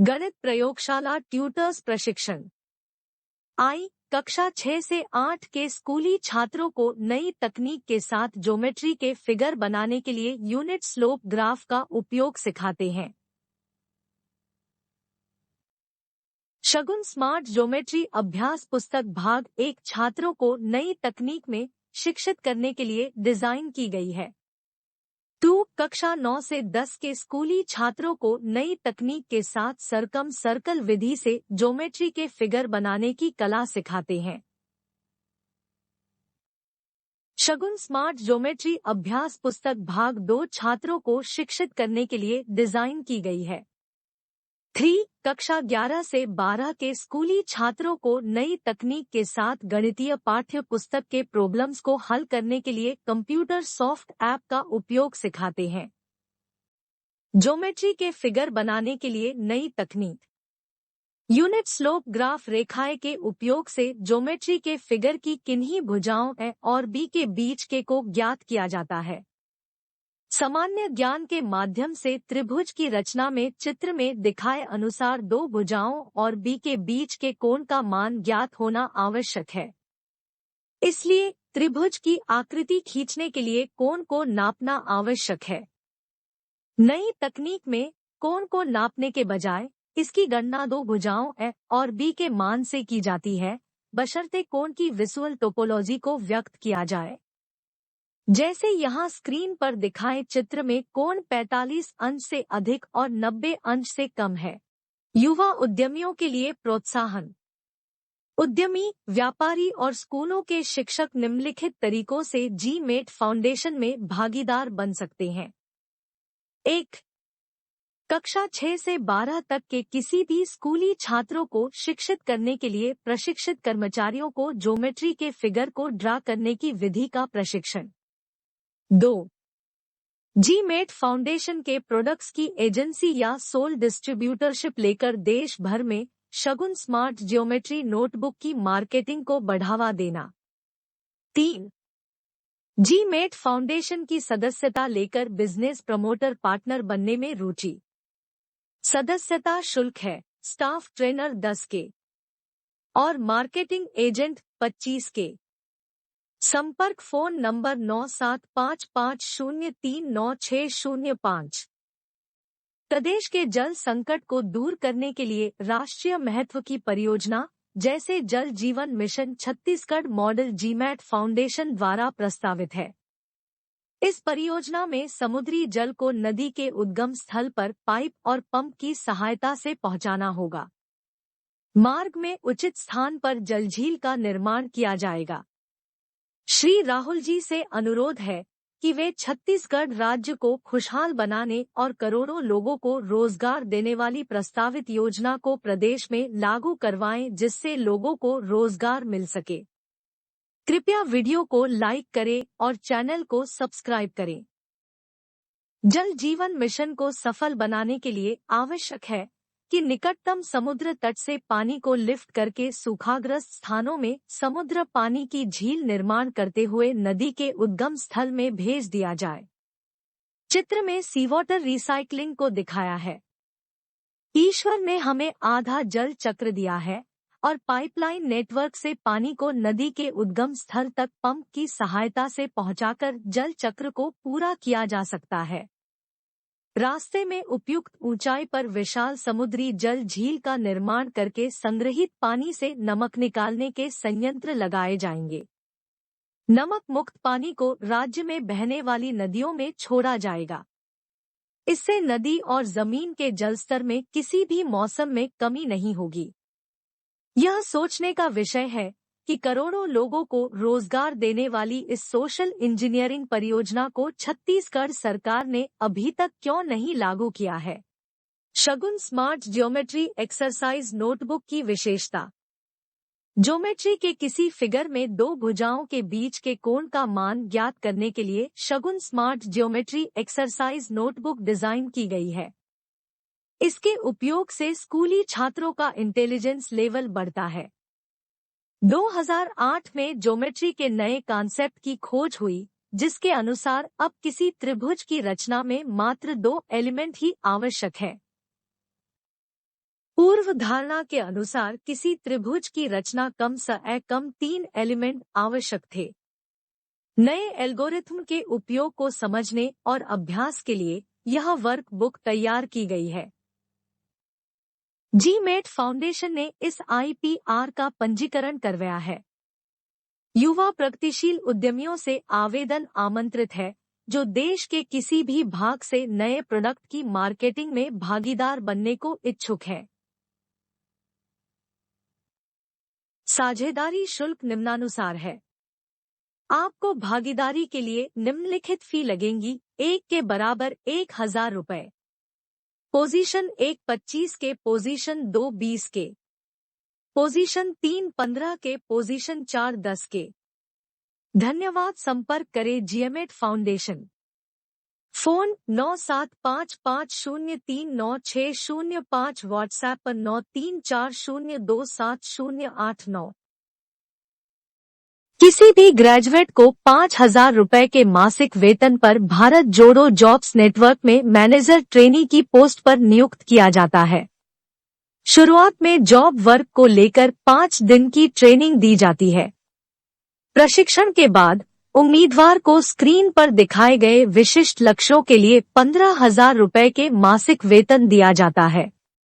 गणित प्रयोगशाला ट्यूटर्स प्रशिक्षण। कक्षा 6 से 8 के स्कूली छात्रों को नई तकनीक के साथ ज्योमेट्री के फिगर बनाने के लिए यूनिट स्लोप ग्राफ का उपयोग सिखाते हैं। शगुन स्मार्ट ज्योमेट्री अभ्यास पुस्तक भाग 1 छात्रों को नई तकनीक में शिक्षित करने के लिए डिजाइन की गई है। कक्षा 9 से 10 के स्कूली छात्रों को नई तकनीक के साथ सर्कल विधि से ज्योमेट्री के फिगर बनाने की कला सिखाते हैं। शगुन स्मार्ट ज्योमेट्री अभ्यास पुस्तक भाग 2 छात्रों को शिक्षित करने के लिए डिजाइन की गई है। कक्षा 11 से 12 के स्कूली छात्रों को नई तकनीक के साथ गणितीय पाठ्य पुस्तक के प्रॉब्लम्स को हल करने के लिए कंप्यूटर सॉफ्ट ऐप का उपयोग सिखाते हैं। ज्योमेट्री के फिगर बनाने के लिए नई तकनीक। यूनिट स्लोप ग्राफ रेखाएं के उपयोग से ज्योमेट्री के फिगर की किन्हीं भुजाओं ए और बी के बीच के को ज्ञात किया जाता है। सामान्य ज्ञान के माध्यम से त्रिभुज की रचना में चित्र में दिखाए अनुसार दो भुजाओं और बी के बीच के कोण का मान ज्ञात होना आवश्यक है। इसलिए त्रिभुज की आकृति खींचने के लिए कोण को नापना आवश्यक है। नई तकनीक में कोण को नापने के बजाय इसकी गणना दो भुजाओं ए और बी के मान से की जाती है, बशर्ते कोण की विजुअल टोपोलॉजी को व्यक्त किया जाए। जैसे यहाँ स्क्रीन पर दिखाए चित्र में कोण 45 अंश से अधिक और 90 अंश से कम है। युवा उद्यमियों के लिए प्रोत्साहन। उद्यमी, व्यापारी और स्कूलों के शिक्षक निम्नलिखित तरीकों से जी-मेट फाउंडेशन में भागीदार बन सकते हैं। 1. कक्षा 6 से 12 तक के किसी भी स्कूली छात्रों को शिक्षित करने के लिए प्रशिक्षित कर्मचारियों को ज्योमेट्री के फिगर को ड्रा करने की विधि का प्रशिक्षण। 2. जी-मेट फाउंडेशन के प्रोडक्ट्स की एजेंसी या सोल डिस्ट्रीब्यूटरशिप लेकर देश भर में शगुन स्मार्ट ज्योमेट्री नोटबुक की मार्केटिंग को बढ़ावा देना। 3. जी-मेट फाउंडेशन की सदस्यता लेकर बिजनेस प्रमोटर पार्टनर बनने में रुचि। सदस्यता शुल्क है स्टाफ ट्रेनर 10 के और मार्केटिंग एजेंट 25 के। संपर्क फोन नंबर 9755039605। प्रदेश के जल संकट को दूर करने के लिए राष्ट्रीय महत्व की परियोजना जैसे जल जीवन मिशन छत्तीसगढ़ मॉडल जी-मेट फाउंडेशन द्वारा प्रस्तावित है। इस परियोजना में समुद्री जल को नदी के उद्गम स्थल पर पाइप और पंप की सहायता से पहुंचाना होगा। मार्ग में उचित स्थान पर जलझील का निर्माण किया जाएगा। श्री राहुल जी से अनुरोध है कि वे छत्तीसगढ़ राज्य को खुशहाल बनाने और करोड़ों लोगों को रोजगार देने वाली प्रस्तावित योजना को प्रदेश में लागू करवाएं, जिससे लोगों को रोजगार मिल सके। कृपया वीडियो को लाइक करें और चैनल को सब्सक्राइब करें। जल जीवन मिशन को सफल बनाने के लिए आवश्यक है कि निकटतम समुद्र तट से पानी को लिफ्ट करके सूखाग्रस्त स्थानों में समुद्र पानी की झील निर्माण करते हुए नदी के उद्गम स्थल में भेज दिया जाए। चित्र में सी वाटर रिसाइकलिंग को दिखाया है। ईश्वर ने हमें आधा जल चक्र दिया है और पाइपलाइन नेटवर्क से पानी को नदी के उद्गम स्थल तक पंप की सहायता से पहुंचाकर जल चक्र को पूरा किया जा सकता है। रास्ते में उपयुक्त ऊंचाई पर विशाल समुद्री जल झील का निर्माण करके संग्रहित पानी से नमक निकालने के संयंत्र लगाए जाएंगे। नमक मुक्त पानी को राज्य में बहने वाली नदियों में छोड़ा जाएगा। इससे नदी और जमीन के जलस्तर में किसी भी मौसम में कमी नहीं होगी। यह सोचने का विषय है कि करोड़ों लोगों को रोजगार देने वाली इस सोशल इंजीनियरिंग परियोजना को छत्तीसगढ़ सरकार ने अभी तक क्यों नहीं लागू किया है। शगुन स्मार्ट ज्योमेट्री एक्सरसाइज नोटबुक की विशेषता। ज्योमेट्री के किसी फिगर में दो भुजाओं के बीच के कोण का मान ज्ञात करने के लिए Shagun smart geometry exercise notebook design की गई है। इसके उपयोग से स्कूली छात्रों का इंटेलिजेंस लेवल बढ़ता है। 2008 में ज्योमेट्री के नए कॉन्सेप्ट की खोज हुई, जिसके अनुसार अब किसी त्रिभुज की रचना में मात्र 2 एलिमेंट ही आवश्यक है। पूर्व धारणा के अनुसार किसी त्रिभुज की रचना कम से कम 3 एलिमेंट आवश्यक थे। नए एल्गोरिथ्म के उपयोग को समझने और अभ्यास के लिए यह वर्क बुक तैयार की गई है। जीमेट फाउंडेशन ने इस IPR का पंजीकरण करवाया है। युवा प्रगतिशील उद्यमियों से आवेदन आमंत्रित है जो देश के किसी भी भाग से नए प्रोडक्ट की मार्केटिंग में भागीदार बनने को इच्छुक है। साझेदारी शुल्क निम्नानुसार है। आपको भागीदारी के लिए निम्नलिखित फी लगेंगी। 1 के बराबर 1000 रुपए, पोजीशन 1 25 के, पोजीशन 2 20 के, पोजीशन 3 15 के, पोजीशन 4 10 के। धन्यवाद। संपर्क करें जीमेट फाउंडेशन। फोन 9755039605, व्हाट्सएप पर 9340270809। किसी भी ग्रेजुएट को 5000 रुपए के मासिक वेतन पर भारत जोड़ो जॉब्स नेटवर्क में मैनेजर ट्रेनी की पोस्ट पर नियुक्त किया जाता है। शुरुआत में जॉब वर्क को लेकर 5 दिन की ट्रेनिंग दी जाती है। प्रशिक्षण के बाद उम्मीदवार को स्क्रीन पर दिखाए गए विशिष्ट लक्ष्यों के लिए 15,000 रुपए के मासिक वेतन दिया जाता है।